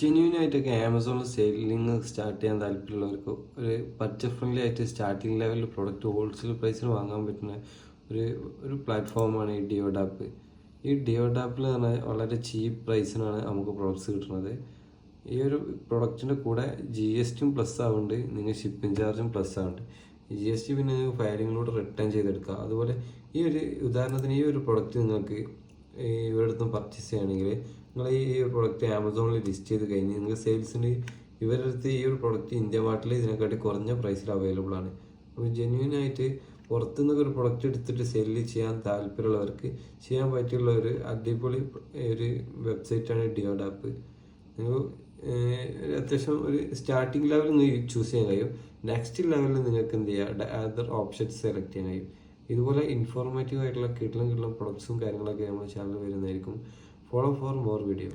ജെന്യൂനായിട്ടൊക്കെ ആമസോണിൽ sailing start ചെയ്യാൻ താല്പര്യമുള്ളവർക്ക് ഒരു ബഡ്ജറ്റ് ഫ്രണ്ട്ലി ആയിട്ട് സ്റ്റാർട്ടിംഗ് ലെവലിൽ പ്രൊഡക്റ്റ് ഹോൾസെയിൽ പ്രൈസിന് വാങ്ങാൻ പറ്റുന്ന ഒരു ഒരു പ്ലാറ്റ്ഫോമാണ് ഈ ഡിയോഡാപ്പ്. ഈ ഡിയോഡാപ്പിൽ പറഞ്ഞാൽ വളരെ ചീപ്പ് പ്രൈസിനാണ് നമുക്ക് പ്രൊഡക്ട്സ് കിട്ടുന്നത്. ഈ ഒരു പ്രൊഡക്റ്റിൻ്റെ കൂടെ GST പ്ലസ് ആവുന്നുണ്ട്, നിങ്ങൾ ഷിപ്പിംഗ് ചാർജും പ്ലസ് ആവുന്നുണ്ട്. GST പിന്നെ നിങ്ങൾക്ക് ഫയലിങ്ങിലൂടെ റിട്ടേൺ ചെയ്തെടുക്കുക. അതുപോലെ ഈ ഒരു ഉദാഹരണത്തിന് ഈ ഒരു പ്രൊഡക്റ്റ് നിങ്ങൾക്ക് ഇവരുടെ അടുത്ത് പർച്ചേസ് ചെയ്യുകയാണെങ്കിൽ നിങ്ങൾ ഈ പ്രൊഡക്റ്റ് ആമസോണിൽ ലിസ്റ്റ് ചെയ്ത് കഴിഞ്ഞ് നിങ്ങൾക്ക് സെയിൽസിന് ഇവരുടെ അടുത്ത് ഈ ഒരു പ്രൊഡക്റ്റ് ഇന്ത്യ മാർട്ടിൽ ഇതിനെക്കാട്ടി കുറഞ്ഞ പ്രൈസിൽ അവൈലബിൾ ആണ്. അപ്പോൾ ജെന്യൂനായിട്ട് പുറത്തുനിന്നൊക്കെ ഒരു പ്രൊഡക്റ്റ് എടുത്തിട്ട് സെല്ല് ചെയ്യാൻ താല്പര്യമുള്ളവർക്ക് ചെയ്യാൻ പറ്റിയുള്ള ഒരു അടിപൊളി ഒരു വെബ്സൈറ്റാണ് ഡിയോഡാപ്പ്. നിങ്ങൾ അത്യാവശ്യം ഒരു സ്റ്റാർട്ടിംഗ് ലെവലിൽ നിന്ന് ചൂസ് ചെയ്യാൻ കഴിയും. നെക്സ്റ്റ് ലെവലിൽ നിങ്ങൾക്ക് എന്ത് ചെയ്യുക, അതർ ഓപ്ഷൻസ് സെലക്ട് ചെയ്യാൻ കഴിയും. ഇതുപോലെ ഇൻഫോർമേറ്റീവ് ആയിട്ടുള്ള കിട്ടുന്ന പ്രൊഡക്ട്സും കാര്യങ്ങളൊക്കെ നമ്മുടെ ചാനൽ വരുന്നതായിരിക്കും. Follow for more video.